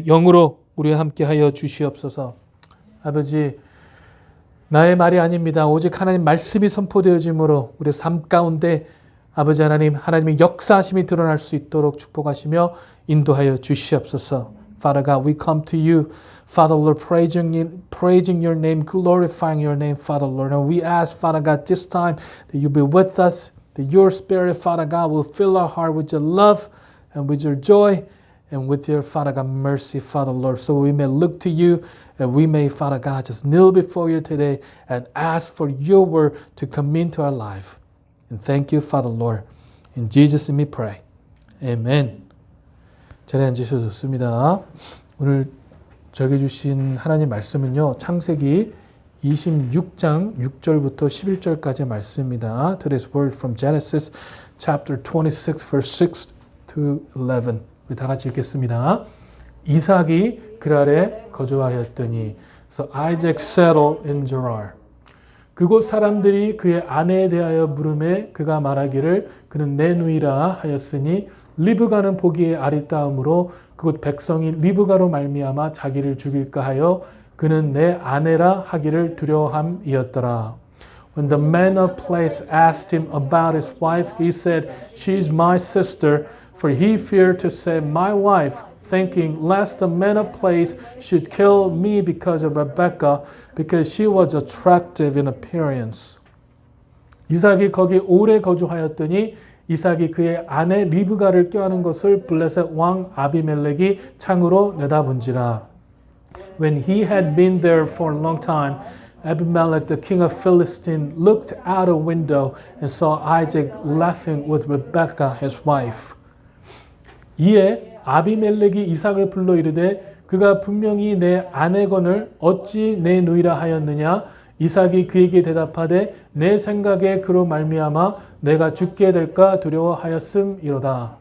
영으로 우리와 함께하여 주시옵소서. 아버지, 나의 말이 아닙니다. 오직 하나님 말씀이 선포되어짐으로 우리 삶 가운데 아버지 하나님, 하나님의 역사하심이 드러날 수 있도록 축복하시며 인도하여 주시옵소서. Father God, we come to you, Father Lord, praising your name, glorifying your name, Father Lord. And we ask, Father God, this time that you be with us, that your Spirit, Father God, will fill our heart with your love and with your joy and with your, Father God, mercy, Father Lord, so we may look to you and we may, Father God, just kneel before you today and ask for your word to come into our life. And thank you, Father Lord. In Jesus' name we pray. Amen. 자리에 앉으셔도 좋습니다. 오늘 저에게 주신 하나님 말씀은요, 창세기 26장 6절부터 11절까지의 말씀입니다. Today's word from Genesis chapter 26 verse 6 to 11. 우리 다 같이 읽겠습니다. 이삭이 그랄에 거주하였더니 So Isaac settled in Gerar. 그곳 사람들이 그의 아내에 대하여 물음에 그가 말하기를 그는 내 누이라 하였으니 리브가는 보기에 아리따움으로 그곳 백성이 리브가로 말미암아 자기를 죽일까 하여 그는 내 아내라 하기를 두려워함이었더라. When the man of place asked him about his wife, he said, She is my sister. For he feared to say, my wife, thinking lest the man of place should kill me because of Rebekah, because she was attractive in appearance. 이삭이 거기 오래 거주하였더니 이삭이 그의 아내 리브가를 껴안은 것을 블레셋 왕 아비멜렉이 창으로 내다본지라. When he had been there for a long time, Abimelech, the king of Philistine, looked out a window and saw Isaac laughing with Rebekah, his wife. 이에 아비멜렉이 이삭을 불러 이르되 그가 분명히 내 아내건을 어찌 내 누이라 하였느냐. 이삭이 그에게 대답하되 내 생각에 그로 말미암아 내가 죽게 될까 두려워하였음이로다.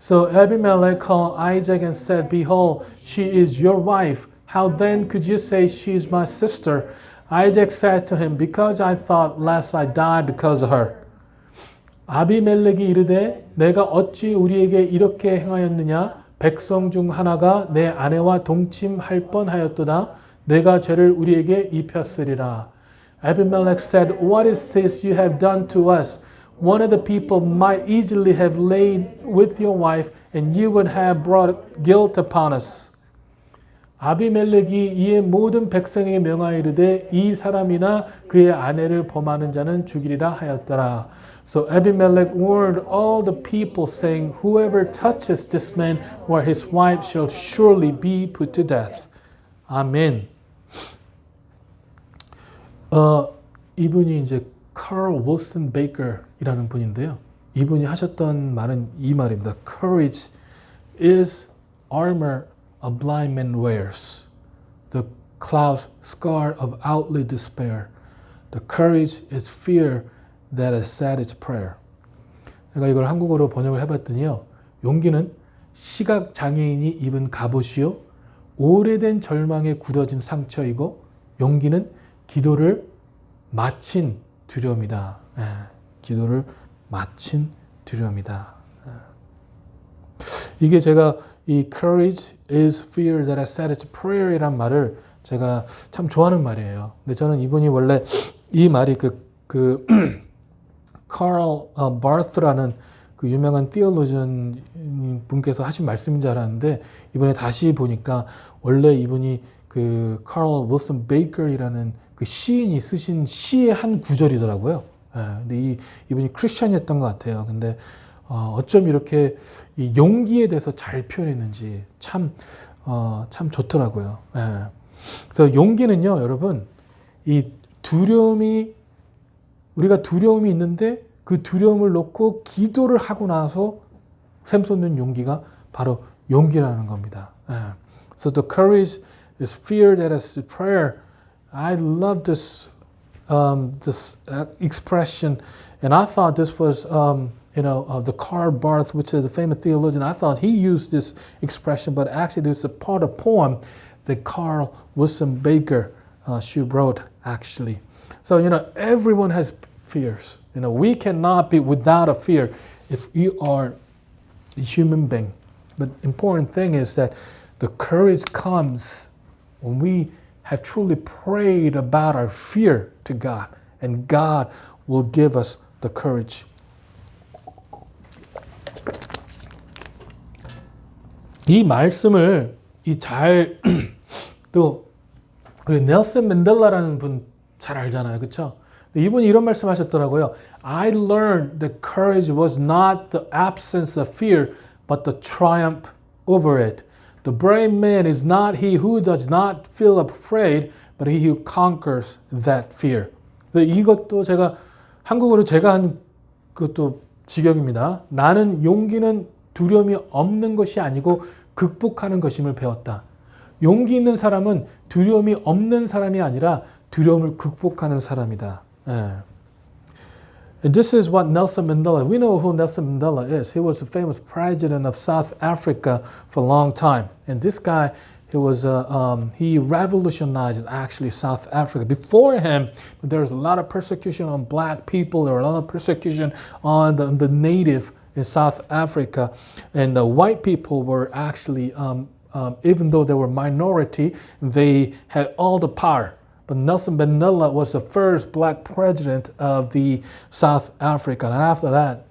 So Abimelech called Isaac and said, Behold, she is your wife. How then could you say she is my sister? Isaac said to him, Because I thought lest I die because of her. 아비멜렉이 이르되 내가 어찌 우리에게 이렇게 행하였느냐. 백성 중 하나가 내 아내와 동침할 뻔하였도다. 내가 죄를 우리에게 입혔으리라. Abimelech said, What is this you have done to us? One of the people might easily have laid with your wife, and you would have brought guilt upon us. 아비멜렉이 이에 모든 백성에게 명하여 이르되 이 사람이나 그의 아내를 범하는 자는 죽이리라 하였더라. So Abimelech warned all the people, saying, Whoever touches this man or his wife shall surely be put to death. 아멘. 이분이 이제 Carl Wilson Baker이라는 분인데요. 이분이 하셨던 말은 이 말입니다. Courage is armor a blind man wears. The cloud scar of outly despair. The courage is fear that has said its prayer. 제가 이걸 한국어로 번역을 해봤더니요. 용기는 시각 장애인이 입은 갑옷이요. 오래된 절망에 굳어진 상처이고 용기는 기도를 마친 두려움이다. 기도를 마친 두려움이다. 이게 제가 이 courage is fear that has said its prayer 이란 말을 제가 참 좋아하는 말이에요. 근데 저는 이분이 원래 이 말이 카럴 바르트라는 그 유명한 티올로지언 분께서 하신 말씀인 줄 알았는데 이번에 다시 보니까 원래 이분이 그 카럴 윌슨 베이커이라는 그 시인이 쓰신 시의 한 구절이더라고요. 근데 이분이 크리스천이었던 것 같아요. 근데 어쩜 이렇게 이 용기에 대해서 잘 표현했는지 참 좋더라고요. 그래서 용기는요, 여러분, 이 우리가 두려움이 있는데 그 두려움을 놓고 기도를 하고 나서 샘솟는 용기가 바로 용기라는 겁니다. So the courage is fear that is prayer. I love this expression, and I thought this was the Karl Barth, which is a famous theologian. I thought he used this expression, but actually this is a part of a poem that Carl Wilson Baker she wrote actually. So everyone has fears. We cannot be without a fear if we are a human being. But important thing is that The courage comes when we have truly prayed about our fear to God, and God will give us the courage. 이 말씀을 또 우리 넬슨 맨델라라는 분 잘 알잖아요, 그렇죠? 이분이 이런 말씀하셨더라고요. I learned that courage was not the absence of fear, but the triumph over it. The brave man is not he who does not feel afraid, but he who conquers that fear. 이것도 제가 한국어로 제가 한 그것도 직역입니다. 나는 용기는 두려움이 없는 것이 아니고 극복하는 것임을 배웠다. 용기 있는 사람은 두려움이 없는 사람이 아니라 두려움을 극복하는 사람이다. And this is what Nelson Mandela, we know who Nelson Mandela is. He was a famous president of South Africa for a long time. And this guy, he revolutionized actually South Africa. Before him, there was a lot of persecution on black people. There was a lot of persecution on the native in South Africa. And the white people were actually, even though they were minority, they had all the power. But Nelson Mandela was the first black president of the South Africa. And after that,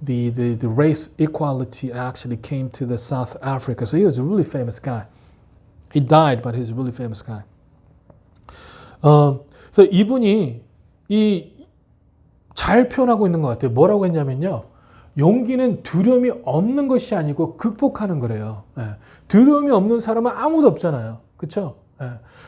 the race equality actually came to the South Africa. So he was a really famous guy. He died, but he's a really famous guy. 그래서 이분이 잘 표현하고 있는 것 같아요. 뭐라고 했냐면요. 용기는 두려움이 없는 것이 아니고 극복하는 거래요. 두려움이 없는 사람은 아무도 없잖아요. 그렇죠?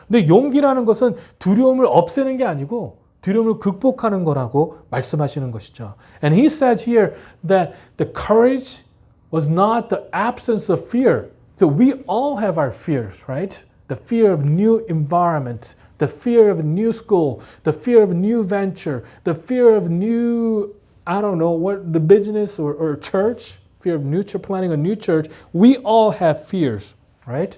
근데 용기라는 것은 두려움을 없애는 게 아니고 두려움을 극복하는 거라고 말씀하시는 것이죠. And he said here that the courage was not the absence of fear. So we all have our fears, right? The fear of new environment, the fear of a new school, the fear of a new venture, the fear of new, I don't know, what the business or church, fear of planning a new church. We all have fears, right?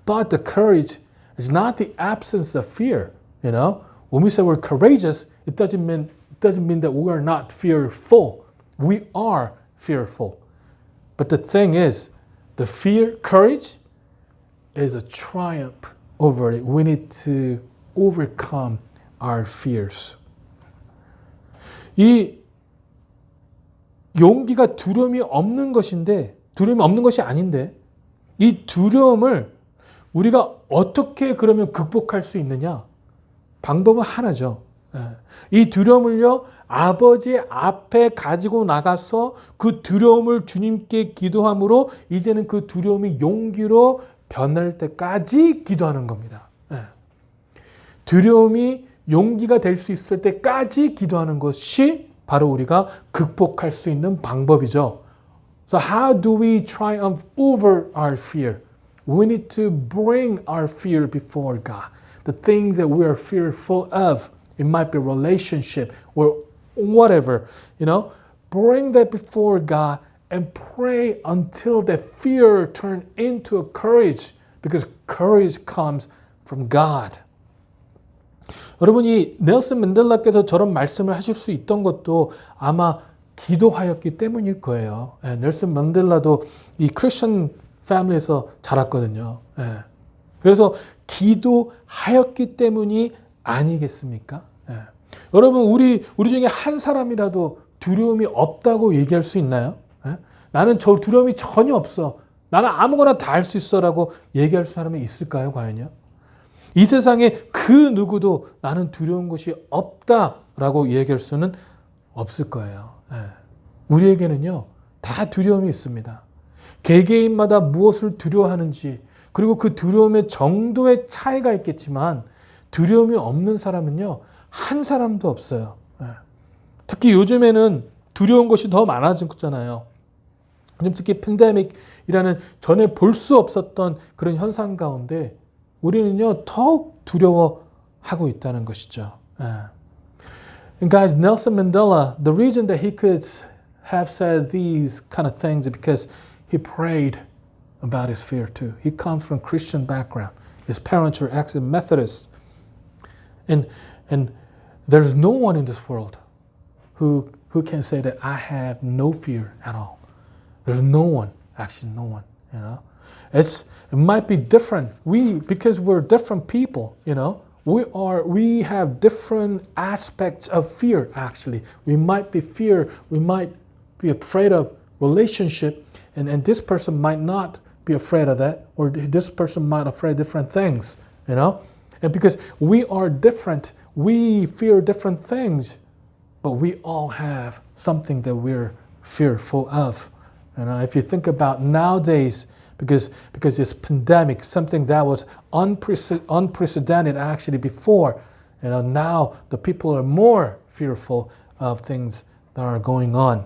But the courage is not the absence of fear. When we say we're courageous, it doesn't mean that we are not fearful. We are fearful. But the thing is, courage is a triumph over it. We need to overcome our fears. 이 용기가 두려움이 없는 것이 아닌데, 이 두려움을 우리가 어떻게 그러면 극복할 수 있느냐? 방법은 하나죠. 이 두려움을요, 아버지 앞에 가지고 나가서 그 두려움을 주님께 기도함으로 이제는 그 두려움이 용기로 변할 때까지 기도하는 겁니다. 두려움이 용기가 될 수 있을 때까지 기도하는 것이 바로 우리가 극복할 수 있는 방법이죠. So how do we triumph over our fear? We need to bring our fear before God. The things that we are fearful of, it might be a relationship or whatever, bring that before God and pray until that fear turns into a courage, because courage comes from God. 여러분이 넬슨 맨델라께서 저런 말씀을 하실 수 있던 것도 아마 기도하였기 때문일 거예요. 넬슨 맨델라도 이 크리스천 패밀리에서 자랐거든요. 그래서 기도하였기 때문이 아니겠습니까? 여러분 우리 중에 한 사람이라도 두려움이 없다고 얘기할 수 있나요? 나는 저 두려움이 전혀 없어. 나는 아무거나 다 할 수 있어라고 얘기할 사람이 있을까요? 과연요? 이 세상에 그 누구도 나는 두려운 것이 없다라고 얘기할 수는 없을 거예요. 우리에게는요, 다 두려움이 있습니다. 개개인마다 무엇을 두려워하는지, 그리고 그 두려움의 정도의 차이가 있겠지만 두려움이 없는 사람은요, 한 사람도 없어요. 특히 요즘에는 두려운 것이 더 많아졌잖아요. 특히 팬데믹이라는 전에 볼 수 없었던 그런 현상 가운데 우리는요, 더욱 두려워하고 있다는 것이죠. And guys, Nelson Mandela, the reason that he could have said these kind of things is because he prayed about his fear too. He comes from Christian background. His parents were actually Methodists. And there's no one in this world who can say that I have no fear at all. There's no one, actually no one. You know, it might be different. Because we're different people. You know, we have different aspects of fear. Actually, we might be afraid of relationship, and this person might not be afraid of that, or this person might afraid of different things. You know, and because we are different, we fear different things, but we all have something that we're fearful of. You know, if you think about nowadays, because this pandemic, something that was unprecedented actually before, you know, now the people are more fearful of things that are going on.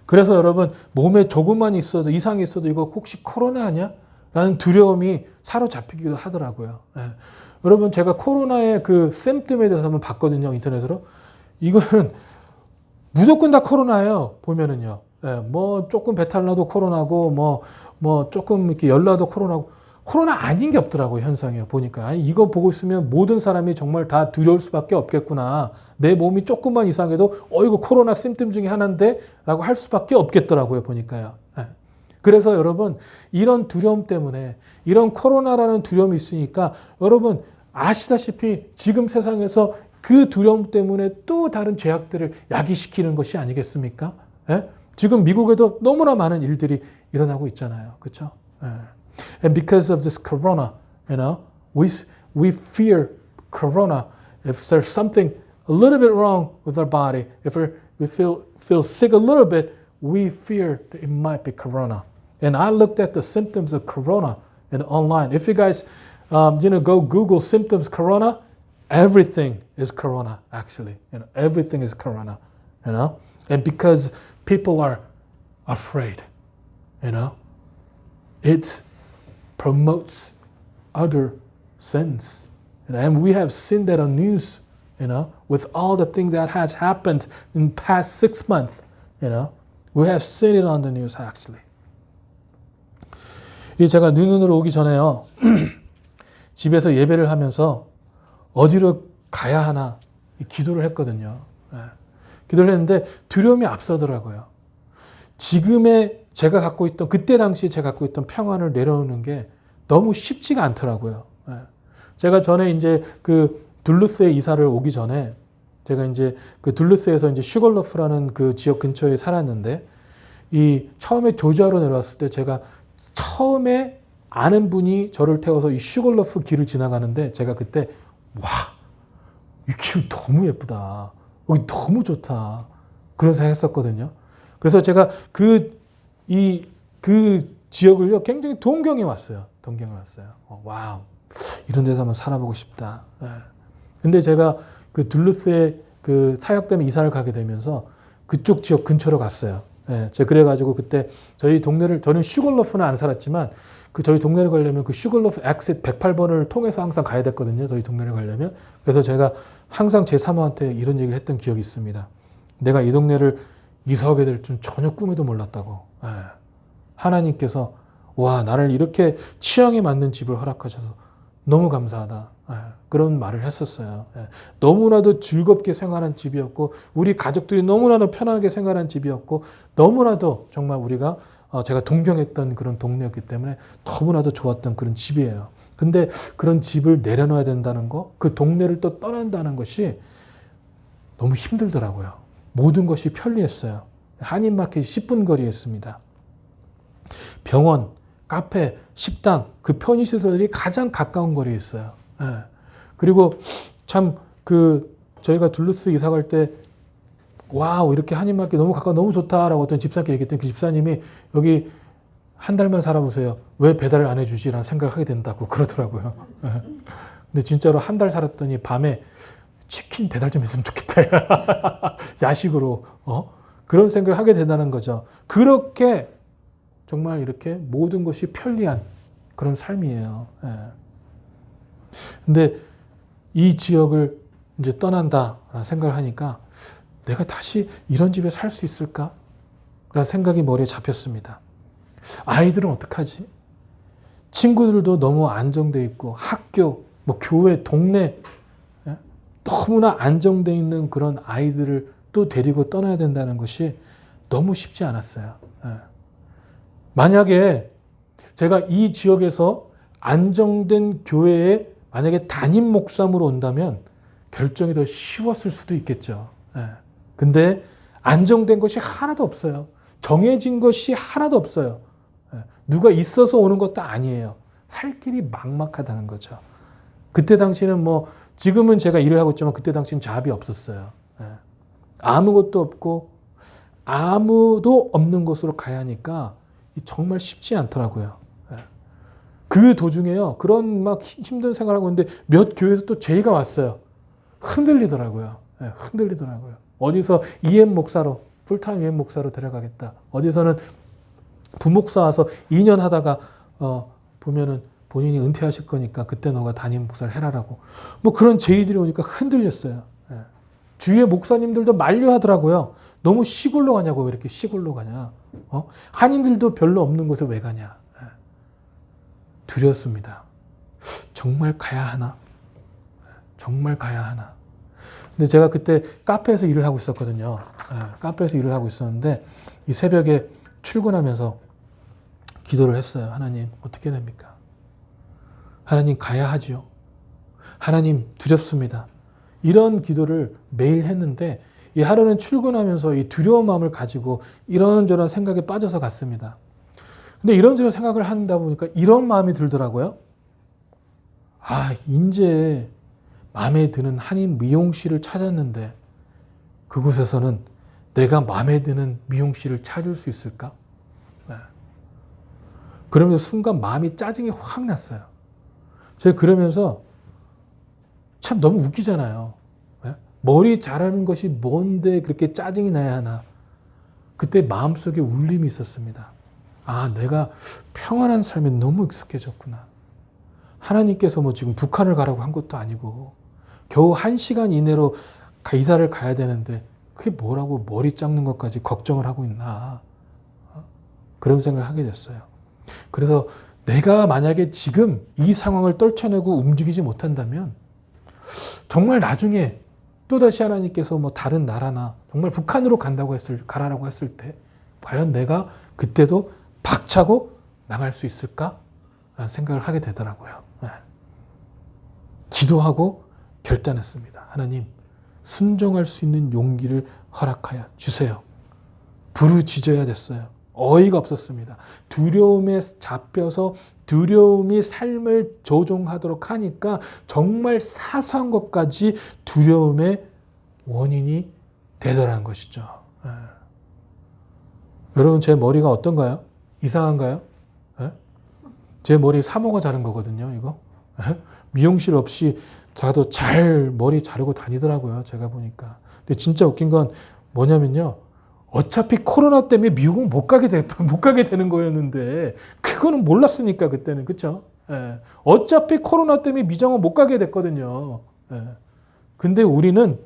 그래서 여러분 몸에 조금만 있어도 이상이 있어도 이거 혹시 코로나 아니야? 라는 두려움이 사로잡히기도 하더라고요. 예. 여러분 제가 코로나의 그 symptom에 대해서 한번 봤거든요. 인터넷으로. 이거는 무조건 다 코로나예요. 보면은요. 예, 뭐 조금 배탈 나도 코로나고 뭐 조금 이렇게 열 나도 코로나고 코로나 아닌 게 없더라고요. 현상이요. 보니까 아니, 이거 보고 있으면 모든 사람이 정말 다 두려울 수밖에 없겠구나. 내 몸이 조금만 이상해도 이거 코로나 심점 중에 하나인데 라고 할 수밖에 없겠더라고요. 보니까요. 예. 그래서 여러분 이런 두려움 때문에 이런 코로나라는 두려움이 있으니까 여러분 아시다시피 지금 세상에서 그 두려움 때문에 또 다른 죄악들을 야기시키는 것이 아니겠습니까? 예? 지금 미국에도 너무나 많은 일들이 일어나고 있잖아요. 그렇죠? 예. And because of this corona, you know, we fear corona. If there's something a little bit wrong with our body, if we feel sick a little bit, we fear that it might be corona. And I looked at the symptoms of corona and online. If you guys, go Google symptoms corona, everything is corona. Actually, everything is corona. And because people are afraid, it promotes other sins, and we have seen that on news. With all the things that has happened in the past 6 months, we have seen it on the news actually. 제가 눈으로 오기 전에요. 집에서 예배를 하면서 어디로 가야 하나 기도를 했거든요. 기도를 했는데 두려움이 앞서더라고요. 지금의 제가 갖고 있던 그때 당시에 제가 갖고 있던 평안을 내려오는 게 너무 쉽지가 않더라고요. 제가 전에 이제 그 둘루스에 이사를 오기 전에 제가 이제 그 둘루스에서 이제 슈걸러프라는 그 지역 근처에 살았는데 이 처음에 조지아로 내려왔을 때 제가 처음에 아는 분이 저를 태워서 이 슈걸러프 길을 지나가는데 제가 그때 와, 이 길 너무 예쁘다. 여기 너무 좋다. 그런 생각 했었거든요. 그래서 제가 그 지역을요, 굉장히 동경해 왔어요. 와우. 이런 데서 한번 살아보고 싶다. 근데 제가 그 둘루스에 그 사역 때문에 이사를 가게 되면서 그쪽 지역 근처로 갔어요. 제가 그래가지고 그때 저희 동네를, 저는 슈걸러프는 안 살았지만 그 저희 동네를 가려면 그 슈걸러프 엑싯 108번을 통해서 항상 가야 됐거든요. 저희 동네를 가려면. 그래서 제가 항상 제 사모한테 이런 얘기를 했던 기억이 있습니다. 내가 이 동네를 이사하게 될 줄 전혀 꿈에도 몰랐다고. 하나님께서 와, 나를 이렇게 취향에 맞는 집을 허락하셔서 너무 감사하다. 그런 말을 했었어요. 너무나도 즐겁게 생활한 집이었고 우리 가족들이 너무나도 편하게 생활한 집이었고 너무나도 정말 우리가 제가 동경했던 그런 동네였기 때문에 너무나도 좋았던 그런 집이에요. 근데 그런 집을 내려놔야 된다는 거, 그 동네를 또 떠난다는 것이 너무 힘들더라고요. 모든 것이 편리했어요. 한인마켓이 10분 거리에 있습니다. 병원, 카페, 식당, 그 편의시설들이 가장 가까운 거리에 있어요. 그리고 참 저희가 둘루스 이사 갈 때 와우, 이렇게 한인마켓 너무 가까워, 너무 좋다라고 어떤 집사님께 얘기했더니 그 집사님이 여기 한 달만 살아보세요. 왜 배달을 안 해주지라는 생각을 하게 된다고 그러더라고요. 근데 진짜로 한 달 살았더니 밤에 치킨 배달 좀 했으면 좋겠다. 야식으로. 그런 생각을 하게 된다는 거죠. 그렇게 정말 이렇게 모든 것이 편리한 그런 삶이에요. 근데 이 지역을 이제 떠난다라는 생각을 하니까 내가 다시 이런 집에 살 수 있을까? 라는 생각이 머리에 잡혔습니다. 아이들은 어떡하지? 친구들도 너무 안정돼 있고 학교, 뭐 교회, 동네 너무나 안정돼 있는 그런 아이들을 또 데리고 떠나야 된다는 것이 너무 쉽지 않았어요. 만약에 제가 이 지역에서 안정된 교회에 만약에 담임 목사로 온다면 결정이 더 쉬웠을 수도 있겠죠. 예. 근데 안정된 것이 하나도 없어요. 정해진 것이 하나도 없어요. 예. 누가 있어서 오는 것도 아니에요. 살 길이 막막하다는 거죠. 그때 당시는 지금은 제가 일을 하고 있지만 그때 당시는 잡이 없었어요. 예. 아무것도 없고 아무도 없는 곳으로 가야 하니까 정말 쉽지 않더라고요. 예. 그 도중에요. 그런 막 힘든 생활을 하고 있는데 몇 교회에서 또 제의가 왔어요. 흔들리더라고요. 예, 흔들리더라고요. 어디서 EM 목사로, 풀타임 EM 목사로 데려가겠다. 어디서는 부목사 와서 2년 하다가 보면은 본인이 은퇴하실 거니까 그때 너가 담임 목사를 해라라고. 그런 제의들이 오니까 흔들렸어요. 예. 주위의 목사님들도 만류하더라고요. 너무 시골로 가냐고. 왜 이렇게 시골로 가냐. 한인들도 별로 없는 곳에 왜 가냐. 예. 두렵습니다. 정말 가야 하나? 정말 가야 하나? 근데 제가 그때 카페에서 일을 하고 있었거든요. 예. 카페에서 일을 하고 있었는데 이 새벽에 출근하면서 기도를 했어요. 하나님, 어떻게 됩니까? 하나님, 가야 하지요. 하나님, 두렵습니다. 이런 기도를 매일 했는데 이 하루는 출근하면서 이 두려운 마음을 가지고 이런저런 생각에 빠져서 갔습니다. 근데 이런저런 생각을 한다 보니까 이런 마음이 들더라고요. 이제 마음에 드는 한인 미용실을 찾았는데 그곳에서는 내가 마음에 드는 미용실을 찾을 수 있을까? 네. 그러면서 순간 마음이 짜증이 확 났어요. 제가 그러면서 참 너무 웃기잖아요. 네? 머리 자르는 것이 뭔데 그렇게 짜증이 나야 하나. 그때 마음속에 울림이 있었습니다. 내가 평안한 삶에 너무 익숙해졌구나. 하나님께서 지금 북한을 가라고 한 것도 아니고 겨우 1시간 이내로 이사를 가야 되는데 그게 뭐라고 머리 깎는 것까지 걱정을 하고 있나. 그런 생각을 하게 됐어요. 그래서 내가 만약에 지금 이 상황을 떨쳐내고 움직이지 못한다면 정말 나중에 또다시 하나님께서 다른 나라나 정말 북한으로 가라라고 했을 때 과연 내가 그때도 박차고 나갈 수 있을까? 라는 생각을 하게 되더라고요. 네. 기도하고 결단했습니다. 하나님, 순종할 수 있는 용기를 허락하여 주세요. 부르짖어야 됐어요. 어이가 없었습니다. 두려움에 잡혀서 두려움이 삶을 조종하도록 하니까 정말 사소한 것까지 두려움의 원인이 되더라는 것이죠. 네. 여러분, 제 머리가 어떤가요? 이상한가요? 네? 제 머리 사모가 자른 거거든요, 이거. 네? 미용실 없이 자도 잘 머리 자르고 다니더라고요, 제가 보니까. 근데 진짜 웃긴 건 뭐냐면요. 어차피 코로나 때문에 미국은 못 가게 되는 거였는데, 그거는 몰랐으니까, 그때는. 그쵸? 예. 어차피 코로나 때문에 미정은 못 가게 됐거든요. 예. 근데 우리는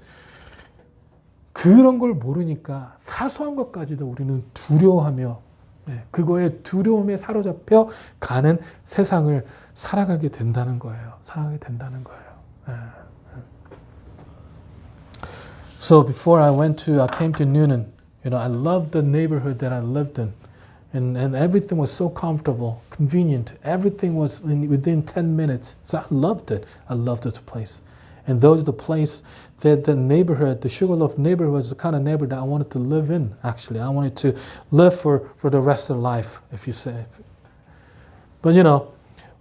그런 걸 모르니까 사소한 것까지도 우리는 두려워하며, 예. 그거에 두려움에 사로잡혀 가는 세상을 살아가게 된다는 거예요. 살아가게 된다는 거예요. 예. So before I came to Noonan, I loved the neighborhood that I lived in. And everything was so comfortable, convenient. Everything was within 10 minutes. So I loved it. I loved this place. And those are the place that the neighborhood, the Sugarloaf neighborhood was the kind of neighborhood that I wanted to live in, actually. I wanted to live for the rest of life, if you say. But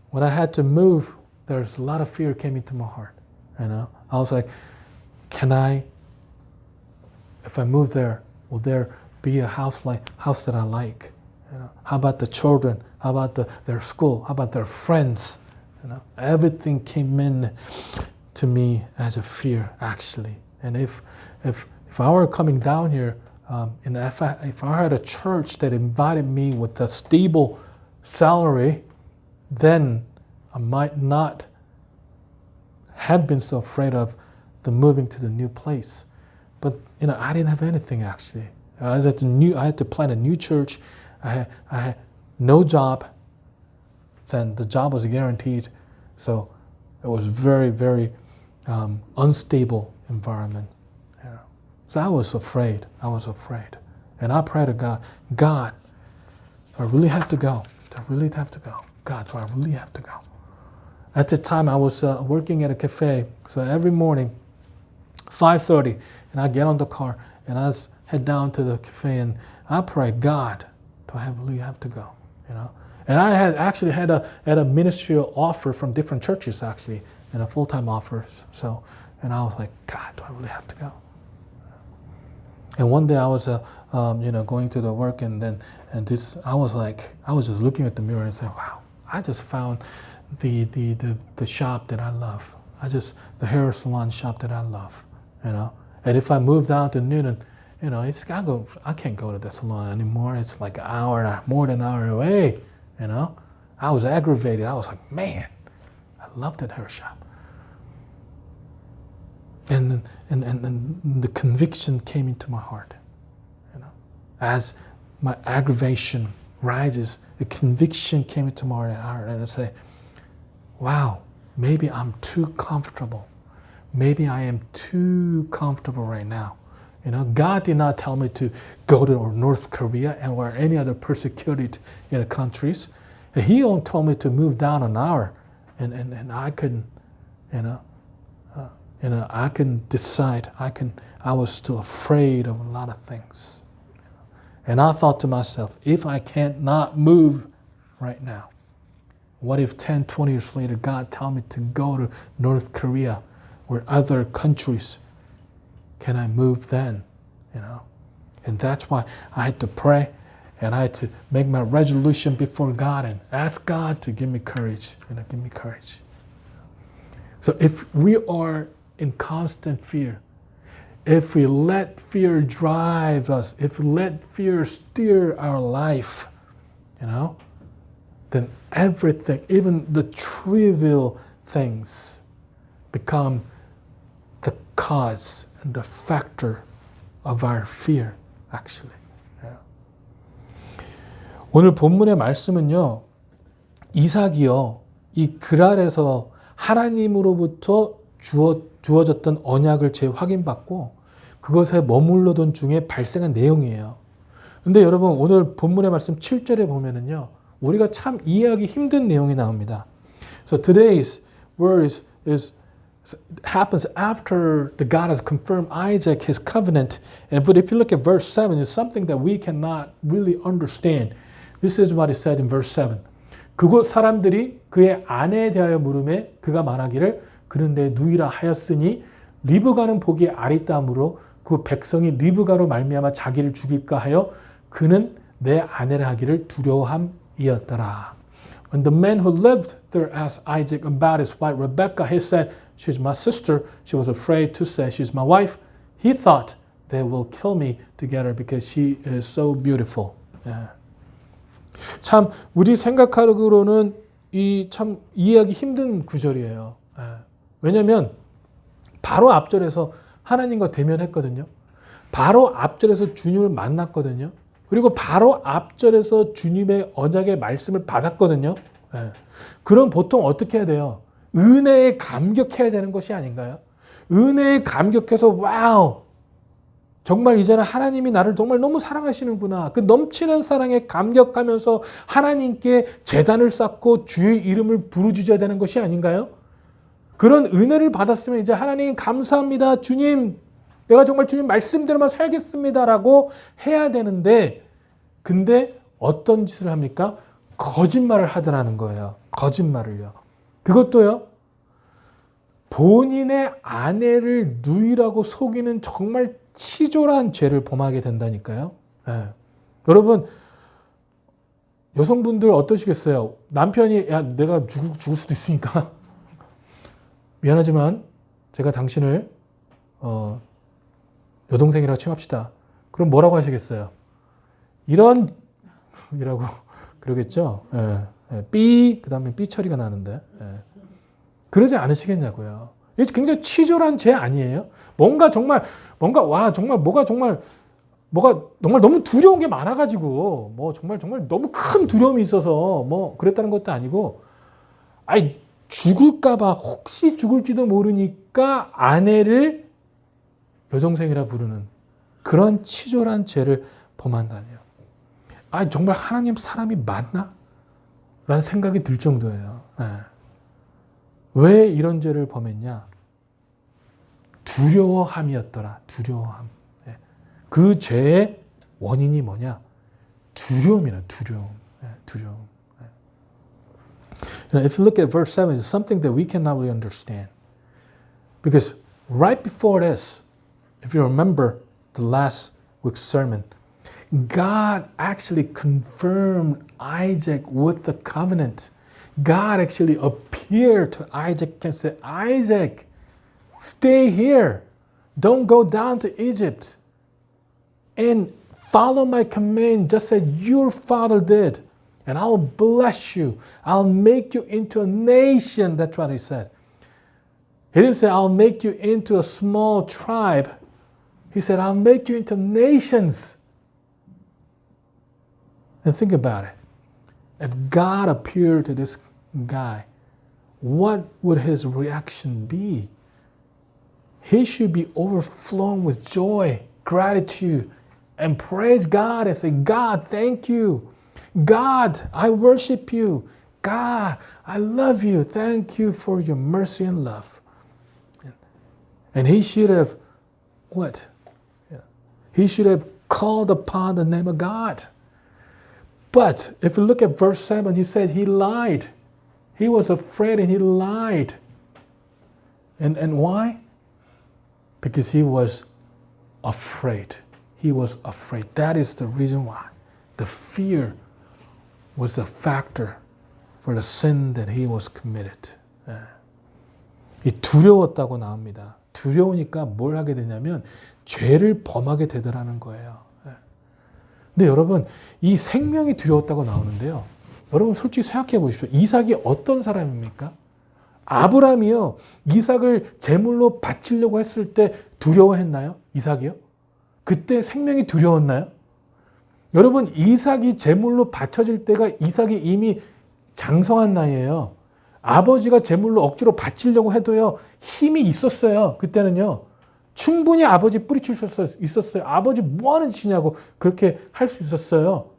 when I had to move, there's a lot of fear came into my heart. I was like, if I move there, will there be a house that I like? How about the children? How about their school? How about their friends? Everything came in to me as a fear, actually. And if I were coming down here, and if I had a church that invited me with a stable salary, then I might not have been so afraid of the moving to the new place. But I didn't have anything, actually. I had to plant a new church. I had no job. Then the job was guaranteed, so it was very, very unstable environment. So I was afraid. And I prayed to God, Do I really have to go? Do I really have to go? God, do I really have to go? At the time, I was working at a cafe. So every morning, 5:30, and I get on the car and I head down to the cafe and I pray, God, do I really have to go? You know. And I had actually had a ministerial offer from different churches actually, and a full-time offer. So, and I was like, God, do I really have to go? And one day I was, going to the work, and I was just looking at the mirror and saying, wow, I just found the shop that I love. The hair salon shop that I love, you know. And if I move down to Newton, you know, I can't go to the salon anymore. It's like an hour, more than an hour away, you know. I was aggravated. I was like, man, I love that hair shop. And the conviction came into my heart, you know. As my aggravation rises, the conviction came into my heart, and I say, wow, maybe I'm too comfortable. Maybe I am too comfortable right now. You know, God did not tell me to go to North Korea or any other persecuted countries. And He only told me to move down an hour, and I couldn't, I can decide. I was still afraid of a lot of things, and I thought to myself, if I can't not move right now, what if 10, 20 years later, God tell me to go to North Korea or other countries? Can I move then? You know, and that's why I had to pray, and I had to make my resolution before God and ask God to give me courage. Give me courage. So if we are in constant fear, if we let fear drive us, if we let fear steer our life, then everything, even the trivial things, become the cause and the factor of our fear, actually. 오늘 본문의 말씀은요, 이삭이요, 이 그랄에서 하나님으로부터 주어졌던 언약을 재확인받고 그것에 머물러던 중에 발생한 내용이에요. 근데 여러분, 오늘 본문의 말씀 7절에 보면은요, 우리가 참 이해하기 힘든 내용이 나옵니다. So today's word happens after the God has confirmed Isaac his covenant. But if you look at verse 7, it's something that we cannot really understand. This is what it said in verse 7. 그곳 사람들이 그의 아내에 대하여 물으매 그가 말하기를 그는 내 누이라 하였으니 리브가는 보기에 아리따움으로 그 백성이 리브가로 말미암아 자기를 죽일까 하여 그는 내 아내라 하기를 두려워함이었더라. When the man who lived there asked Isaac about his wife Rebekah, he said, she's my sister. She was afraid to say she's my wife. He thought they will kill me together because she is so beautiful. 참 우리 생각하기로는 참 이해하기 힘든 구절이에요. 왜냐하면 바로 앞절에서 하나님과 대면했거든요. 바로 앞절에서 주님을 만났거든요. 그리고 바로 앞절에서 주님의 언약의 말씀을 받았거든요. 그럼 보통 어떻게 해야 돼요? 은혜에 감격해야 되는 것이 아닌가요? 은혜에 감격해서 와우! 정말 이제는 하나님이 나를 정말 너무 사랑하시는구나. 그 넘치는 사랑에 감격하면서 하나님께 제단을 쌓고 주의 이름을 부르짖어야 되는 것이 아닌가요? 그런 은혜를 받았으면 이제 하나님 감사합니다. 주님, 내가 정말 주님 말씀대로만 살겠습니다라고 해야 되는데, 근데 어떤 짓을 합니까? 거짓말을 하더라는 거예요. 거짓말을요. 그것도요, 본인의 아내를 누이라고 속이는 정말 치졸한 죄를 범하게 된다니까요. 여러분, 여성분들 어떠시겠어요? 남편이 야 내가 죽을 수도 있으니까 미안하지만 제가 당신을 여동생이라고 칭합시다. 그럼 뭐라고 하시겠어요? 이라고 그러겠죠. 삐 그다음에 삐 처리가 나는데 그러지 않으시겠냐고요. 이게 굉장히 치졸한 죄 아니에요? 뭐가 정말 너무 두려운 게 많아가지고 뭐 정말 너무 큰 두려움이 있어서 뭐 그랬다는 것도 아니고, 죽을까봐 혹시 죽을지도 모르니까 아내를 여동생이라 부르는 그런 치졸한 죄를 범한다니요. 아, 정말 하나님 사람이 맞나? 라는 생각이 들 정도예요. 예. 왜 이런 죄를 범했냐? 두려워함이었더라. 두려워함. 예. 그 죄의 원인이 뭐냐? 두려움이라. 두려움. 예. 두려움. 예. If you look at verse 7, it's something that we cannot really understand. Because right before this, if you remember the last week's sermon, God actually confirmed Isaac with the covenant. God actually appeared to Isaac and said, Isaac, stay here. Don't go down to Egypt. And follow my command just as your father did. And I'll bless you. I'll make you into a nation. That's what he said. He didn't say, I'll make you into a small tribe. He said, I'll make you into nations. And think about it. If God appeared to this guy, what would his reaction be? He should be overflowing with joy, gratitude, and praise God and say, God, thank you. God, I worship you. God, I love you. Thank you for your mercy and love. And he should have, what? He should have called upon the name of God. But if you look at verse 7, he said he lied. He was afraid and he lied. And why? Because he was afraid. He was afraid. That is the reason why. The fear was a factor for the sin that he was committed. 이 두려웠다고 나옵니다. 두려우니까 뭘 하게 되냐면 죄를 범하게 되더라는 거예요. 근데 여러분, 이 생명이 두려웠다고 나오는데요. 여러분 솔직히 생각해 보십시오. 이삭이 어떤 사람입니까? 아브라함이요. 이삭을 제물로 바치려고 했을 때 두려워했나요? 이삭이요? 그때 생명이 두려웠나요? 여러분, 이삭이 제물로 바쳐질 때가 이삭이 이미 장성한 나이예요. 아버지가 제물로 억지로 바치려고 해도요. 힘이 있었어요. 그때는요. 충분히 아버지 뿌리칠 수 있었어요. 아버지 뭐 하는 짓이냐고 그렇게 할 수 있었어요.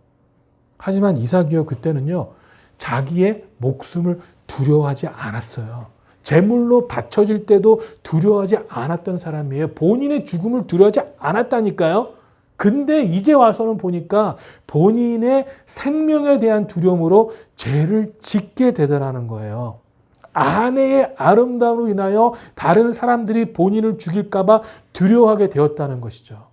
하지만 이삭이요. 그때는요. 자기의 목숨을 두려워하지 않았어요. 제물로 바쳐질 때도 두려워하지 않았던 사람이에요. 본인의 죽음을 두려워하지 않았다니까요. 근데 이제 와서는 보니까 본인의 생명에 대한 두려움으로 죄를 짓게 되더라는 거예요. 아내의 아름다움으로 인하여 다른 사람들이 본인을 죽일까 봐 두려워하게 되었다는 것이죠.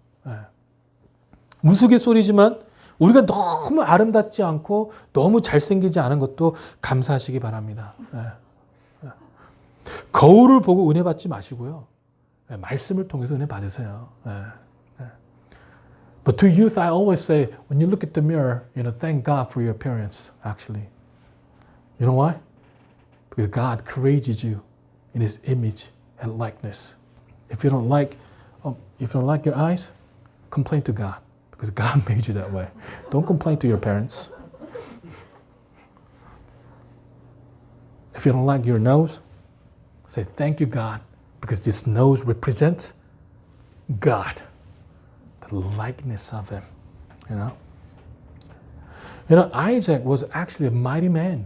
우스갯소리지만 우리가 너무 아름답지 않고 너무 잘생기지 않은 것도 감사하시기 바랍니다. 거울을 보고 은혜 받지 마시고요. 말씀을 통해서 은혜 받으세요. But to youth, I always say, when you look at the mirror, thank God for your appearance, actually. You know why? Because God created you in His image and likeness. If you don't like your eyes, complain to God, because God made you that way. Don't complain to your parents. If you don't like your nose, say thank you, God, because this nose represents God. Likeness of him, Isaac was actually a mighty man.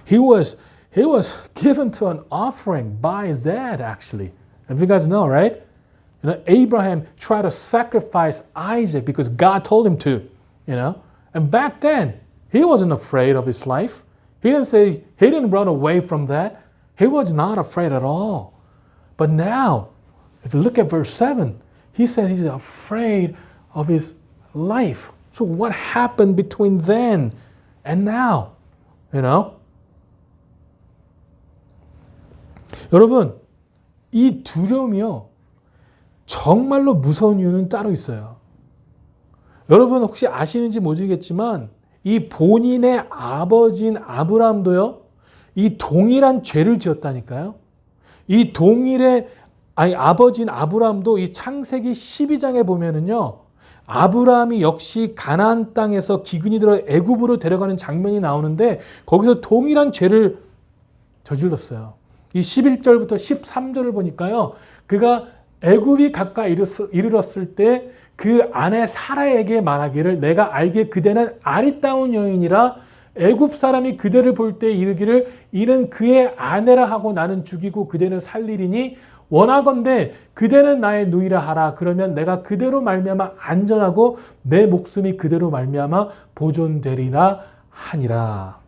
He was given to an offering by his dad. Actually, if you guys know, right? Abraham tried to sacrifice Isaac because God told him to. And back then he wasn't afraid of his life. He didn't run away from that. He was not afraid at all. But now, if you look at verse 7. He said he's afraid of his life. So what happened between then and now? 여러분, 이 두려움이요. 정말로 무서운 이유는 따로 있어요. 여러분 혹시 아시는지 모르겠지만 이 본인의 아버지인 아브라함도요. 이 동일한 죄를 지었다니까요. 이 아버지인 아브라함도 이 창세기 12장에 보면은요. 아브라함이 역시 가나안 땅에서 기근이 들어 애굽으로 데려가는 장면이 나오는데 거기서 동일한 죄를 저질렀어요. 이 11절부터 13절을 보니까요. 그가 애굽이 가까이 이르렀을 때 그 아내 사라에게 말하기를 내가 알기에 그대는 아리따운 여인이라 애굽 사람이 그대를 볼 때 이르기를 이는 그의 아내라 하고 나는 죽이고 그대는 살리리니 원하건대 그대는 나의 누이라 하라. 그러면 내가 그대로 말미암아 안전하고 내 목숨이 그대로 말미암아 보존되리라 하니라.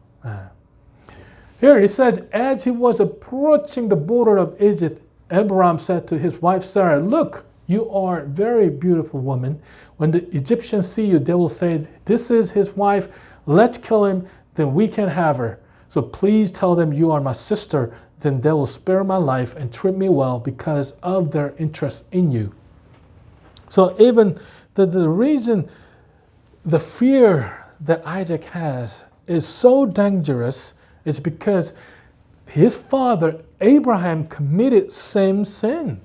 Here it says, as he was approaching the border of Egypt, Abraham said to his wife Sarah, look, you are a very beautiful woman. When the Egyptians see you, they will say, this is his wife. Let's kill him, then we can have her. So please tell them you are my sister. Then they will spare my life and treat me well because of their interest in you. So even the reason, the fear that Isaac has is so dangerous is because his father Abraham committed same sin.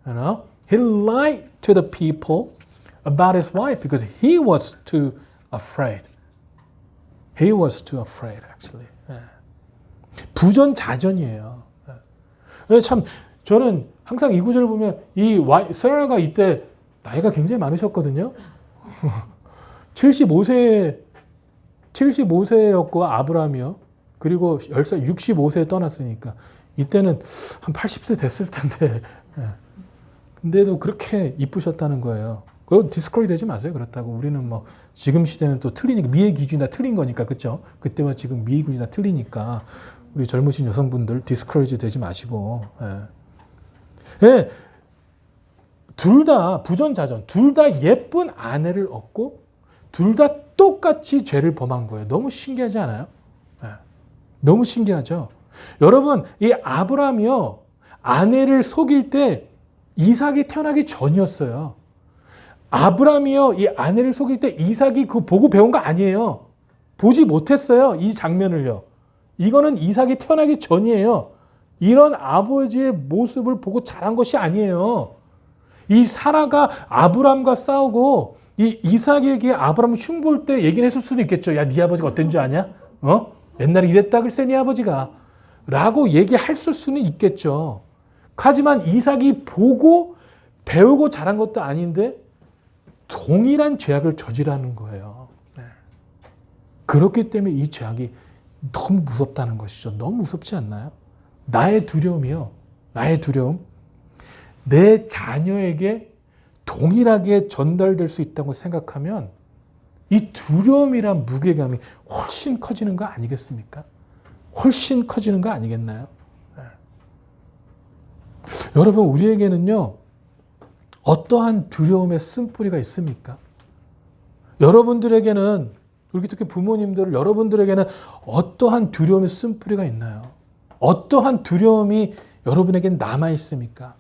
You know, he lied to the people about his wife because he was too afraid. He was too afraid, actually. 부전자전이에요. 참 저는 항상 이 구절을 보면 이 세라가 이때 나이가 굉장히 많으셨거든요. 75세였고 아브라함이요. 그리고 10살 65세에 떠났으니까 이때는 한 80세 됐을 텐데 근데도 그렇게 이쁘셨다는 거예요. 그거 디스커리 되지 마세요. 그렇다고 우리는 뭐 지금 시대는 또 틀리니까 미의 기준이 다 틀린 거니까 그렇죠? 그때와 지금 미의 기준이 다 틀리니까 우리 젊으신 여성분들 디스커리지 되지 마시고 둘 다 부전자전 둘 다 예쁜 아내를 얻고 둘 다 똑같이 죄를 범한 거예요. 너무 신기하지 않아요? 너무 신기하죠? 여러분 이 아브라함이요 아내를 속일 때 이삭이 태어나기 전이었어요. 아브라함이요 이 아내를 속일 때 이삭이 그거 보고 배운 거 아니에요. 보지 못했어요. 이 장면을요. 이거는 이삭이 태어나기 전이에요. 이런 아버지의 모습을 보고 자란 것이 아니에요. 이 사라가 아브라함과 싸우고 이 이삭에게 아브라함 흉볼 때 얘기는 했을 수도 있겠죠. 야, 네 아버지가 어떤 줄 아냐? 옛날에 이랬다 글쎄 네 아버지가 라고 얘기할 수는 있겠죠. 하지만 이삭이 보고 배우고 자란 것도 아닌데 동일한 죄악을 저지르는 거예요. 그렇기 때문에 이 죄악이 너무 무섭다는 것이죠. 너무 무섭지 않나요? 나의 두려움이요. 나의 두려움. 내 자녀에게 동일하게 전달될 수 있다고 생각하면 이 두려움이란 무게감이 훨씬 커지는 거 아니겠습니까? 훨씬 커지는 거 아니겠나요? 여러분 우리에게는요. 어떠한 두려움의 쓴뿌리가 있습니까? 여러분들에게는 그렇게 특히 부모님들 여러분들에게는 어떠한 두려움의 쓴뿌리가 있나요? 어떠한 두려움이 여러분에겐 남아 있습니까?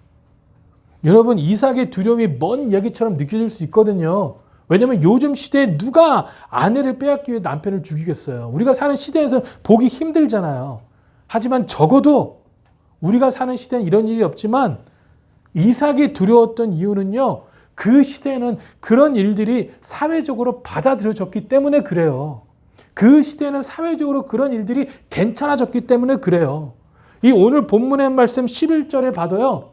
여러분 이삭의 두려움이 먼 얘기처럼 느껴질 수 있거든요. 왜냐하면 요즘 시대에 누가 아내를 빼앗기 위해 남편을 죽이겠어요. 우리가 사는 시대에서 보기 힘들잖아요. 하지만 적어도 우리가 사는 시대는 이런 일이 없지만 이삭이 두려웠던 이유는요. 그 시대에는 그런 일들이 사회적으로 받아들여졌기 때문에 그래요. 그 시대에는 사회적으로 그런 일들이 괜찮아졌기 때문에 그래요. 이 오늘 본문의 말씀 11절에 봐도요.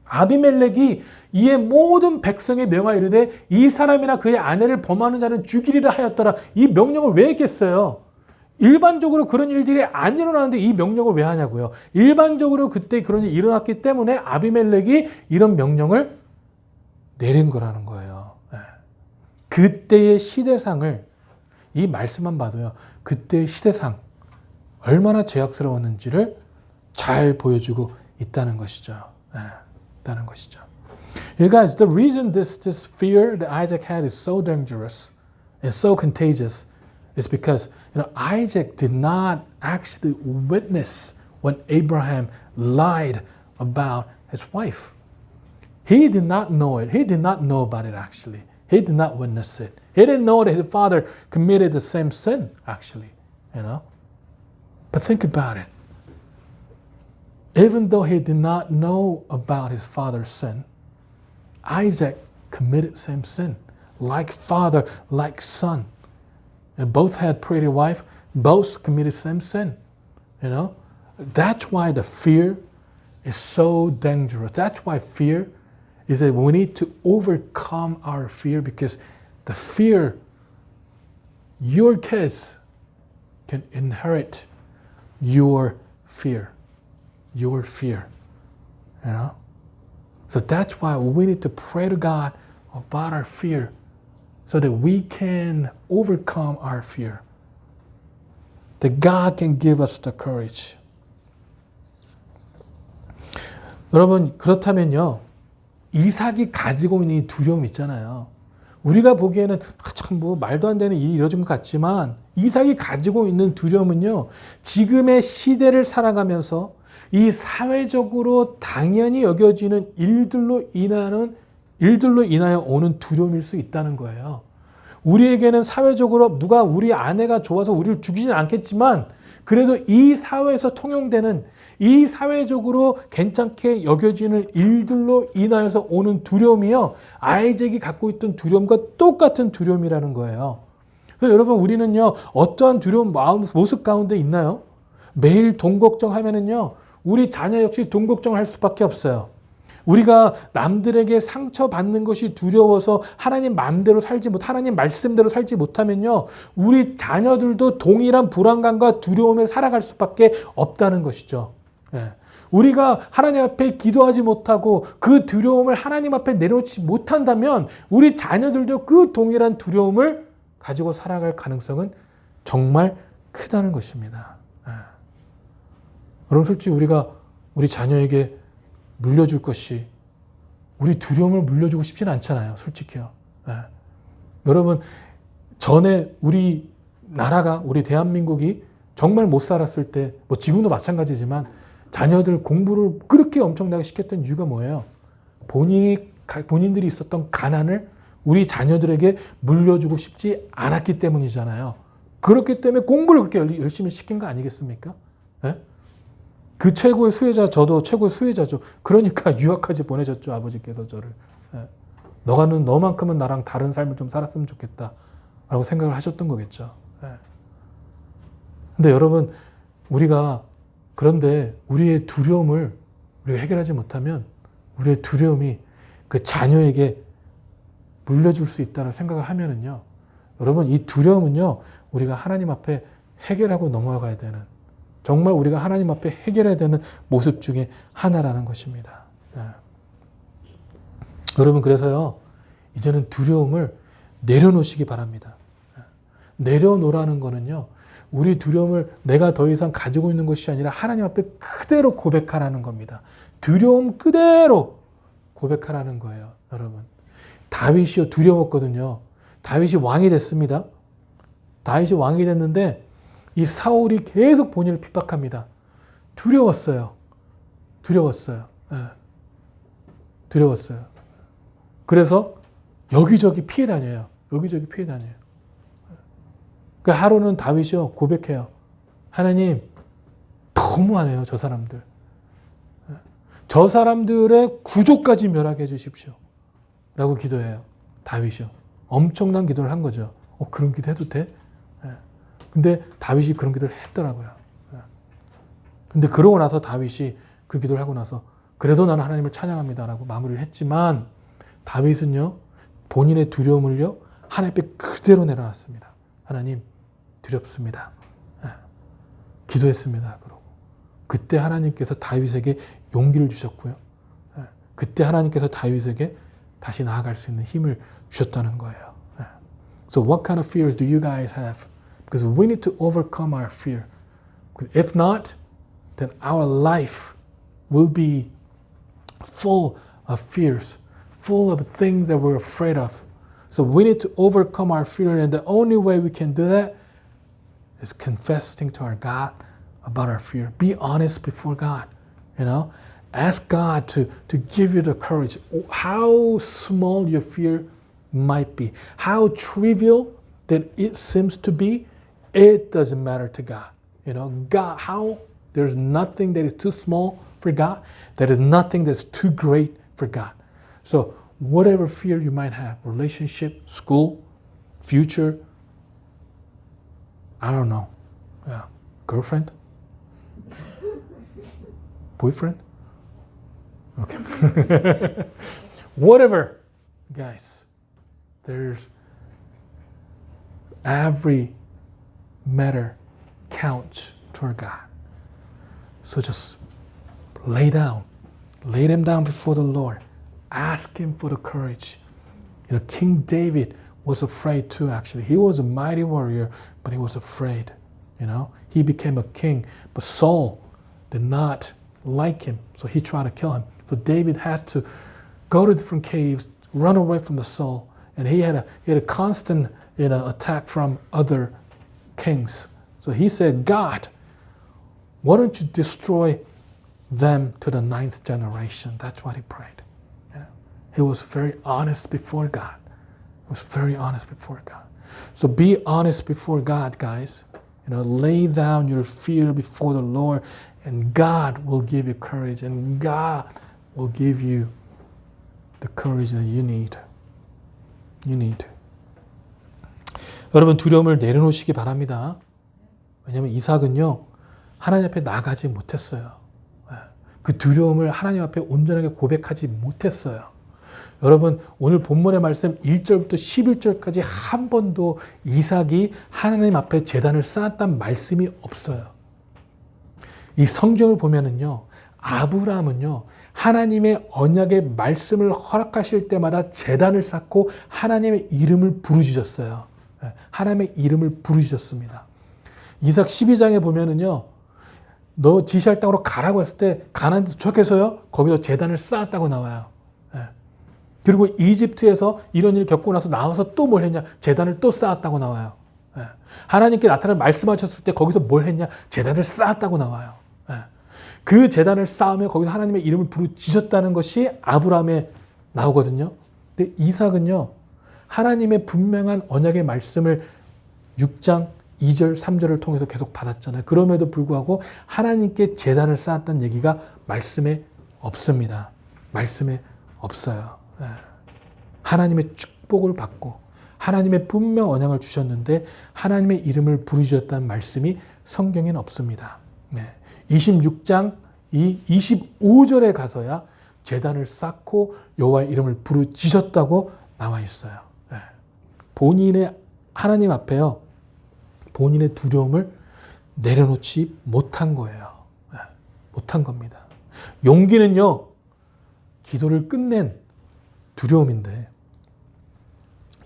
아비멜렉이 이에 모든 백성의 명하 이르되 이 사람이나 그의 아내를 범하는 자는 죽이리라 하였더라. 이 명령을 왜 했겠어요? 일반적으로 그런 일들이 안 일어나는데 이 명령을 왜 하냐고요. 일반적으로 그때 그런 일이 일어났기 때문에 아비멜렉이 이런 명령을 내린 거라는 거예요. 그때의 시대상을 이 말씀만 봐도요. 그때의 시대상 얼마나 죄악스러웠는지를 잘 보여주고 있다는 것이죠. 있다는 것이죠. You guys, the reason this fear that Isaac had is so dangerous and so contagious is because Isaac did not actually witness when Abraham lied about his wife. He did not know it. He did not know about it actually. He did not witness it. He didn't know that his father committed the same sin actually, But think about it. Even though he did not know about his father's sin, Isaac committed same sin. Like father, like son. And both had pretty wife, both committed same sin. That's why the fear is so dangerous. That's why fear is that we need to overcome our fear because the fear, your kids can inherit your fear. Your fear. You know? So that's why we need to pray to God about our fear so that we can overcome our fear. That God can give us the courage. 여러분, 그렇다면요. 이삭이 가지고 있는 이 두려움 있잖아요. 우리가 보기에는 참 뭐 말도 안 되는 일이 이루어진 것 같지만 이삭이 가지고 있는 두려움은요. 지금의 시대를 살아가면서 이 사회적으로 당연히 여겨지는 일들로 인하여 오는 두려움일 수 있다는 거예요. 우리에게는 사회적으로 누가 우리 아내가 좋아서 우리를 죽이지는 않겠지만 그래도 이 사회에서 통용되는 이 사회적으로 괜찮게 여겨지는 일들로 인하여서 오는 두려움이요. 아이작이 갖고 있던 두려움과 똑같은 두려움이라는 거예요. 그래서 여러분 우리는요. 어떠한 두려움 모습 가운데 있나요? 매일 돈 걱정하면은요. 우리 자녀 역시 돈 걱정할 수밖에 없어요. 우리가 남들에게 상처받는 것이 두려워서 하나님 마음대로 하나님 말씀대로 살지 못하면요. 우리 자녀들도 동일한 불안감과 두려움을 살아갈 수밖에 없다는 것이죠. 예. 우리가 하나님 앞에 기도하지 못하고 그 두려움을 하나님 앞에 내려놓지 못한다면 우리 자녀들도 그 동일한 두려움을 가지고 살아갈 가능성은 정말 크다는 것입니다. 예. 여러분 솔직히 우리가 우리 자녀에게 물려줄 것이 우리 두려움을 물려주고 싶진 않잖아요. 솔직히요. 네. 여러분 전에 우리 나라가 우리 대한민국이 정말 못 살았을 때 뭐 지금도 마찬가지지만 자녀들 공부를 그렇게 엄청나게 시켰던 이유가 뭐예요? 본인들이 있었던 가난을 우리 자녀들에게 물려주고 싶지 않았기 때문이잖아요. 그렇기 때문에 공부를 그렇게 열심히 시킨 거 아니겠습니까? 네? 그 최고의 수혜자, 저도 최고의 수혜자죠. 그러니까 유학까지 보내셨죠, 아버지께서 저를. 예. 너만큼은 나랑 다른 삶을 좀 살았으면 좋겠다. 라고 생각을 하셨던 거겠죠. 예. 근데 여러분, 그런데 우리의 두려움을 우리가 해결하지 못하면 우리의 두려움이 그 자녀에게 물려줄 수 있다는 생각을 하면은요. 여러분, 이 두려움은요, 우리가 하나님 앞에 해결하고 넘어가야 되는 정말 우리가 하나님 앞에 해결해야 되는 모습 중에 하나라는 것입니다. 네. 여러분 그래서요. 이제는 두려움을 내려놓으시기 바랍니다. 내려놓으라는 거는요. 우리 두려움을 내가 더 이상 가지고 있는 것이 아니라 하나님 앞에 그대로 고백하라는 겁니다. 두려움 그대로 고백하라는 거예요. 여러분. 다윗이요. 두려웠거든요. 다윗이 왕이 됐습니다. 다윗이 왕이 됐는데 이 사울이 계속 본인을 핍박합니다. 두려웠어요. 네. 두려웠어요. 그래서 여기저기 피해 다녀요. 그 하루는 다윗이요 고백해요. 하나님 너무하네요. 저 사람들. 저 사람들의 구조까지 멸하게 해주십시오. 라고 기도해요. 다윗이요. 엄청난 기도를 한 거죠. 그런 기도 해도 돼? 근데 다윗이 그런 기도를 했더라고요. 근데 그러고 나서 다윗이 그 기도를 하고 나서 그래도 나는 하나님을 찬양합니다라고 마무리를 했지만 다윗은요. 본인의 두려움을요. 하나님 앞에 그대로 내려놨습니다. 하나님 두렵습니다. 기도했습니다. 그러고 그때 하나님께서 다윗에게 용기를 주셨고요. 그때 하나님께서 다윗에게 다시 나아갈 수 있는 힘을 주셨다는 거예요. So what kind of fears do you guys have? Because we need to overcome our fear. If not, then our life will be full of fears, full of things that we're afraid of. So we need to overcome our fear, and the only way we can do that is confessing to our God about our fear. Be honest before God, you know. Ask God to give you the courage. How small your fear might be, how trivial that it seems to be, it doesn't matter to God. You know, God, there's nothing that is too small for God. There is nothing that's too great for God. So whatever fear you might have, relationship, school, future, I don't know, girlfriend, boyfriend, okay. whatever, guys, there's every matter counts toward God. So just lay them down before the Lord. Ask Him for the courage. King David was afraid too, actually. He was a mighty warrior, but he was afraid. He became a king, but Saul did not like him, so he tried to kill him. So David had to go to different caves, run away from the Saul, and he had a constant attack from other kings. So he said, God, why don't you destroy them to the 9th generation? That's what he prayed. He was very honest before God. He was very honest before God. So be honest before God, guys. Lay down your fear before the Lord, and God will give you courage, and God will give you the courage that you need. 여러분, 두려움을 내려놓으시기 바랍니다. 왜냐하면 이삭은요, 하나님 앞에 나가지 못했어요. 그 두려움을 하나님 앞에 온전하게 고백하지 못했어요. 여러분, 오늘 본문의 말씀 1절부터 11절까지 한 번도 이삭이 하나님 앞에 제단을 쌓았다는 말씀이 없어요. 이 성경을 보면은요, 아브라함은요, 하나님의 언약의 말씀을 허락하실 때마다 제단을 쌓고 하나님의 이름을 부르짖었어요. 하나님의 이름을 부르짖었습니다. 이삭 12장에 보면은요, 너 지시할 땅으로 가라고 했을 때 가나안 도착해서요, 거기서 제단을 쌓았다고 나와요. 그리고 이집트에서 이런 일을 겪고 나와서 또 뭘 했냐? 제단을 또 쌓았다고 나와요. 하나님께 나타나 말씀하셨을 때 거기서 뭘 했냐? 제단을 쌓았다고 나와요. 그 제단을 쌓으며 거기서 하나님의 이름을 부르짖었다는 것이 아브라함에 나오거든요. 근데 이삭은요, 하나님의 분명한 언약의 말씀을 6장 2절, 3절을 통해서 계속 받았잖아요. 그럼에도 불구하고 하나님께 제단을 쌓았다는 얘기가 말씀에 없습니다. 말씀에 없어요. 하나님의 축복을 받고 하나님의 분명 언약을 주셨는데 하나님의 이름을 부르짖었다는 말씀이 성경에는 없습니다. 26장 25절에 가서야 제단을 쌓고 여호와의 이름을 부르짖었다고 나와 있어요. 본인의 하나님 앞에요, 본인의 두려움을 내려놓지 못한 거예요. 못한 겁니다. 용기는요, 기도를 끝낸 두려움인데,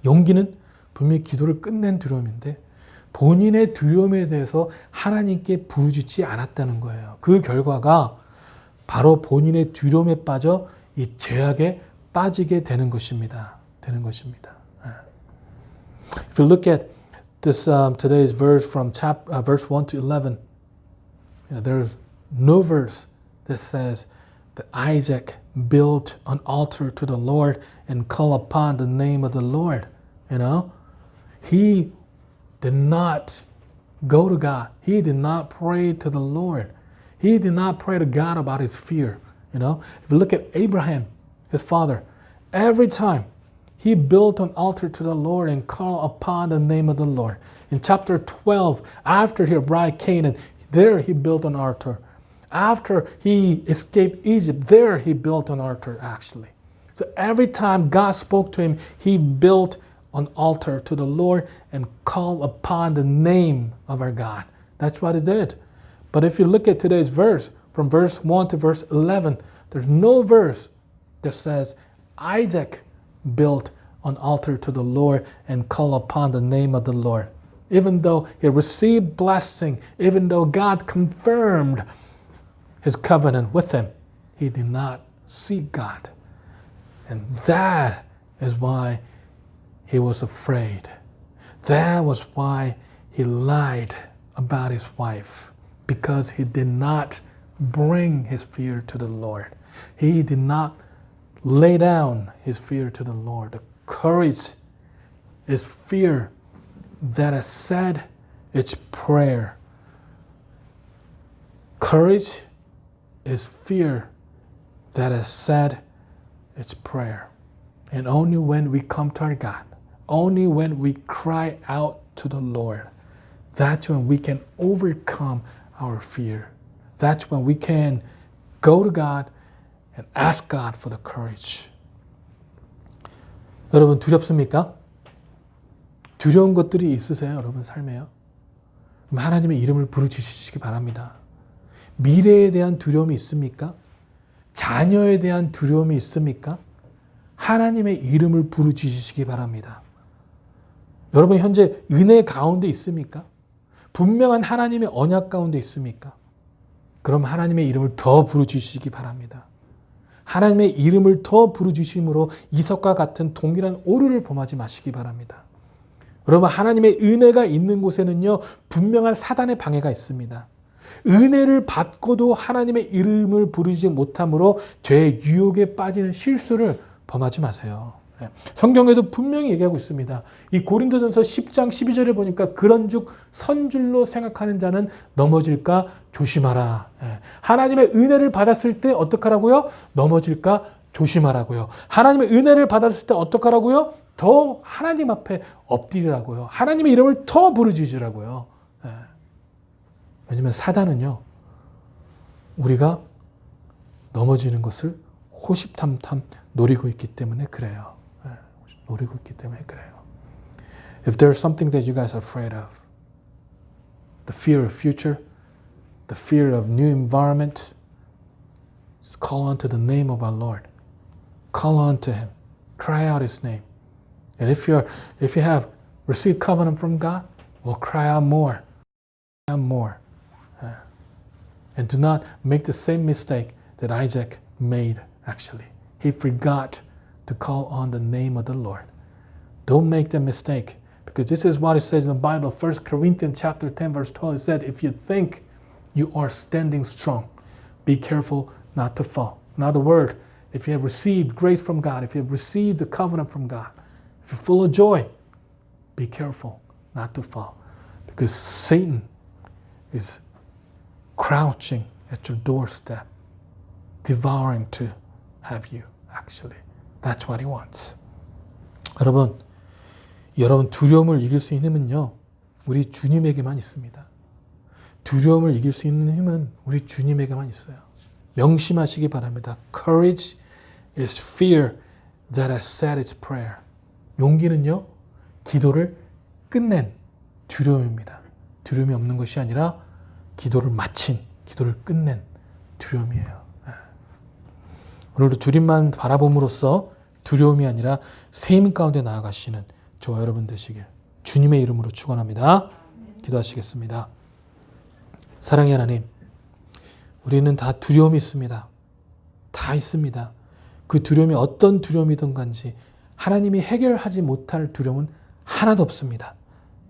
용기는 분명히 기도를 끝낸 두려움인데 본인의 두려움에 대해서 하나님께 부르짖지 않았다는 거예요. 그 결과가 바로 본인의 두려움에 빠져 이 죄악에 빠지게 되는 것입니다. If you look at this today's verse from verse 1 to 11, there's no verse that says that Isaac built an altar to the Lord and called upon the name of the Lord. He did not go to God. He did not pray to the Lord. He did not pray to God about his fear. If you look at Abraham, his father, every time he built an altar to the Lord and called upon the name of the Lord. In chapter 12, after he arrived Canaan, there he built an altar. After he escaped Egypt, there he built an altar actually. So every time God spoke to him, he built an altar to the Lord and called upon the name of our God. That's what he did. But if you look at today's verse, from verse 1 to verse 11, there's no verse that says Isaac built an altar to the Lord and called upon the name of the Lord. Even though he received blessing, even though God confirmed his covenant with him, he did not seek God. And that is why he was afraid. That was why he lied about his wife, because he did not bring his fear to the Lord. He did not lay down his fear to the Lord. The courage is fear that has said its prayer. Courage is fear that has said its prayer. And only when we come to our God, only when we cry out to the Lord, that's when we can overcome our fear. That's when we can go to God and ask God for the courage. 여러분 두렵습니까? 두려운 것들이 있으세요? 여러분 삶에요? 그럼 하나님의 이름을 부르짖으시기 바랍니다. 미래에 대한 두려움이 있습니까? 자녀에 대한 두려움이 있습니까? 하나님의 이름을 부르짖으시기 바랍니다. 여러분 현재 은혜 가운데 있습니까? 분명한 하나님의 언약 가운데 있습니까? 그럼 하나님의 이름을 더 부르짖으시기 바랍니다. 하나님의 이름을 더 부르짖음으로 이석과 같은 동일한 오류를 범하지 마시기 바랍니다. 여러분 하나님의 은혜가 있는 곳에는요 분명한 사단의 방해가 있습니다. 은혜를 받고도 하나님의 이름을 부르지 못함으로 죄의 유혹에 빠지는 실수를 범하지 마세요. 성경에도 분명히 얘기하고 있습니다. 이 고린도전서 10장 12절에 보니까 그런즉 선줄로 생각하는 자는 넘어질까 조심하라. 하나님의 은혜를 받았을 때 어떡하라고요? 넘어질까 조심하라고요. 하나님의 은혜를 받았을 때 어떡하라고요? 더 하나님 앞에 엎드리라고요. 하나님의 이름을 더 부르짖으라고요. 왜냐하면 사단은요 우리가 넘어지는 것을 호시탐탐 노리고 있기 때문에 그래요. 노리고 있기 때문에 그래요. If there's something that you guys are afraid of, the fear of future, the fear of new environment, just call on to the name of our Lord. Call on to Him. Cry out His name. And if you have received covenant from God, well, cry out more. Cry out more. And do not make the same mistake that Isaac made, actually. He forgot to call on the name of the Lord. Don't make the mistake, because this is what it says in the Bible. 1 Corinthians chapter 10, verse 12, it said, if you think you are standing strong, be careful not to fall. In other words, if you have received grace from God, if you have received the covenant from God, if you're full of joy, be careful not to fall, because Satan is crouching at your doorstep, devouring to have you, actually. That's what he wants. 여러분 두려움을 이길 수 있는 힘은요, 우리 주님에게만 있습니다. 두려움을 이길 수 있는 힘은 우리 주님에게만 있어요. 명심하시기 바랍니다. Courage is fear that has said its prayer. 용기는요, 기도를 끝낸 두려움입니다. 두려움이 없는 것이 아니라 기도를 마친, 기도를 끝낸 두려움이에요. 오늘도 주님만 바라봄으로써 두려움이 아니라 새 힘 가운데 나아가시는 저와 여러분 되시길 주님의 이름으로 축원합니다. 기도하시겠습니다. 사랑의 하나님, 우리는 다 두려움이 있습니다. 다 있습니다. 그 두려움이 어떤 두려움이든 간지 하나님이 해결하지 못할 두려움은 하나도 없습니다.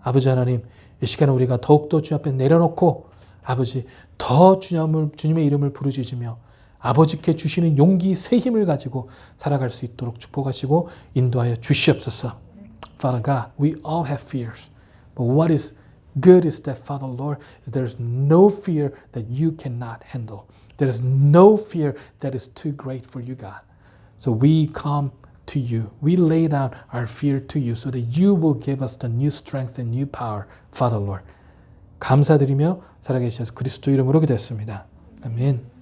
아버지 하나님, 이 시간에 우리가 더욱더 주 앞에 내려놓고 아버지 더 주님의 이름을 부르짖으며 아버지께 주시는 용기, 새 힘을 가지고 살아갈 수 있도록 축복하시고 인도하여 주시옵소서. Father God, we all have fears. But what is good is that, Father Lord, there's no fear that you cannot handle. There is no fear that is too great for you, God. So we come to you. We lay down our fear to you so that you will give us the new strength and new power, Father Lord. 감사드리며 살아계셔서 그리스도 이름으로 기도했습니다. 아멘.